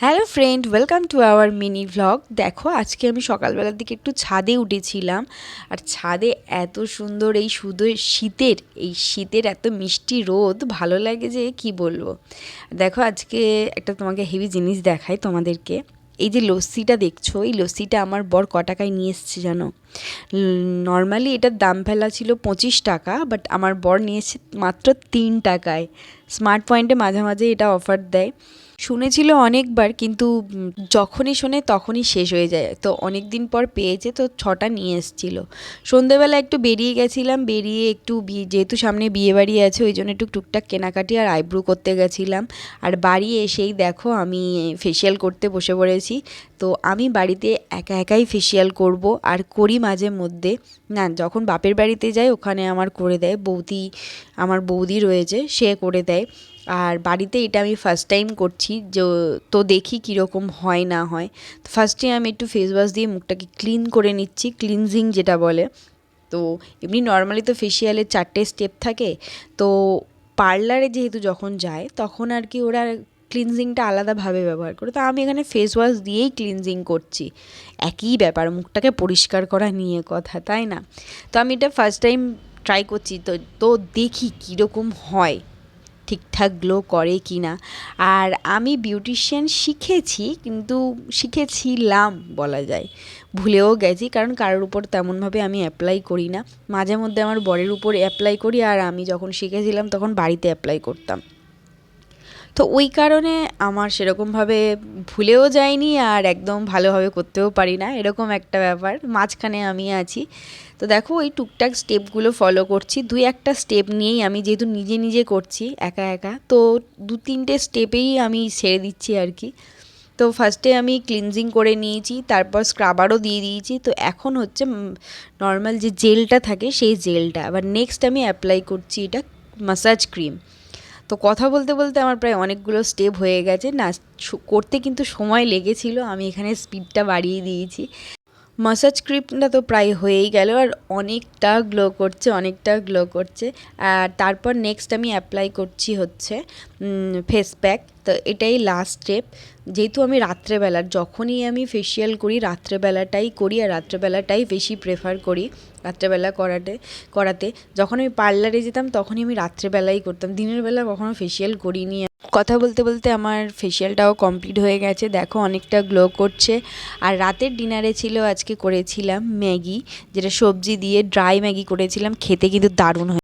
Hello friend, welcome to our mini vlog. দেখো, আজকে আমি সকালবেলার দিকে একটু ছাদে উঠেছিলাম। আর ছাদে এত সুন্দর এই শীতের এত মিষ্টি রোদ ভালো লাগে যে কি বলবো। দেখো, আজকে একটা তোমাকে হেভি জিনিস দেখাই তোমাদেরকে। এই যে লস্যিটা দেখছো, এই লস্যিটা আমার বর ক টাকায় নিয়ে এসছে জানো? নর্মালি এটার দাম ফেলা ছিল 25 টাকা, বাট আমার বর নিয়েছে মাত্র 3 টাকায়। স্মার্ট পয়েন্টে মাঝে মাঝে এটা অফার দেয়। শুনেছিল অনেকবার, কিন্তু যখনই শোনে তখনই শেষ হয়ে যায়। তো অনেক দিন পর পেয়েছে, তো 6টা নিয়ে এসেছিল। সন্ধেবেলা একটু বেরিয়ে গেছিলাম, বেরিয়ে একটু যেহেতু সামনে বিয়েবাড়ি আছে ওই জন্য একটু টুকটাক কেনাকাটি আর আইব্রো করতে গেছিলাম। আর বাড়ি এসেই দেখো আমি ফেসিয়াল করতে বসে পড়েছি। তো আমি বাড়িতে একা একাই ফেসিয়াল করব, আর করি মাঝে মধ্যে। না, যখন বাপের বাড়িতে যাই ওখানে আমার করে দেয় আমার বৌদি রয়েছে, সে করে দেয়। আর বাড়িতে এটা আমি ফার্স্ট টাইম করছি, তো দেখি কীরকম হয় না হয়। তো ফার্স্টে আমি একটু ফেস ওয়াশ দিয়ে মুখটাকে ক্লিন করে নিচ্ছি, ক্লিনজিং যেটা বলে। তো এমনি নর্মালি তো ফেসিয়ালের 4টে স্টেপ থাকে। তো পার্লারে যেহেতু যখন যায় তখন আর কি ওরা ক্লিনজিংটা আলাদাভাবে ব্যবহার করে, তো আমি এখানে ফেস ওয়াশ দিয়েই ক্লিনজিং করছি। একই ব্যাপার, মুখটাকে পরিষ্কার করা নিয়ে কথা, তাই না? তো আমি এটা ফার্স্ট টাইম ট্রাই করছি, তো দেখি কীরকম হয়, ঠিকঠাক গ্লো করে কি না। আর আমি বিউটিশিয়ান শিখেছি, কিন্তু শিখেছিলাম বলা যায়, ভুলেও গেছি, কারণ কারোর উপর তেমনভাবে আমি অ্যাপ্লাই করি না। মাঝে মধ্যে আমার বরের উপর অ্যাপ্লাই করি, আর আমি যখন শিখেছিলাম তখন বাড়িতে অ্যাপ্লাই করতাম। তো ওই কারণে আমার সেরকমভাবে ভুলেও যায়নি, আর একদম ভালোভাবে করতেও পারি না, এরকম একটা ব্যাপার মাঝখানে আমি আছি। তো দেখো, ওই টুকটাক স্টেপগুলো ফলো করছি। 2-1টা স্টেপ নিয়েই, আমি যেহেতু নিজে নিজে করছি একা একা, তো 2-3টে স্টেপেই আমি ছেড়ে দিচ্ছি আর কি। তো ফার্স্টে আমি ক্লিনজিং করে নিয়েছি, তারপর স্ক্রাবারও দিয়ে দিয়েছি। তো এখন হচ্ছে নর্মাল যে জেলটা থাকে সেই জেলটা, আবার নেক্সট আমি অ্যাপ্লাই করছি এটা মাসাজ ক্রিম। তো কথা বলতে বলতে আমার প্রায় অনেকগুলো স্টেপ হয়ে গেছে না, করতে কিন্তু সময় লেগেছিল, আমি এখানে স্পিডটা বাড়িয়ে দিয়েছি। মাসাজ ক্রিমটা তো প্রায় হয়েই গেল, আর অনেকটা গ্লো করছে, অনেকটা গ্লো করছে। আর তারপর নেক্সট আমি অ্যাপ্লাই করছি হচ্ছে ফেস প্যাক। তো এটাই লাস্ট স্টেপ। যেহেতু আমি রাত্রেবেলার যখনই আমি ফেসিয়াল করি রাত্রেবেলাটাই করি, আর রাত্রেবেলাটাই বেশি প্রেফার করি রাত্রেবেলা করাতে। যখন আমি পার্লারে যেতাম তখনই আমি রাত্রেবেলাই করতাম, দিনের বেলা কখনো ফেসিয়াল করিনি। কথা বলতে বলতে আমার ফেসিয়ালটাও কমপ্লিট হয়ে গেছে, দেখো অনেকটা গ্লো করছে। আর রাতের ডিনারে ছিল, আজকে করেছিলাম ম্যাগি, যেটা সবজি দিয়ে ড্রাই ম্যাগি করেছিলাম, খেতে কিন্তু দারুণ হয়েছে।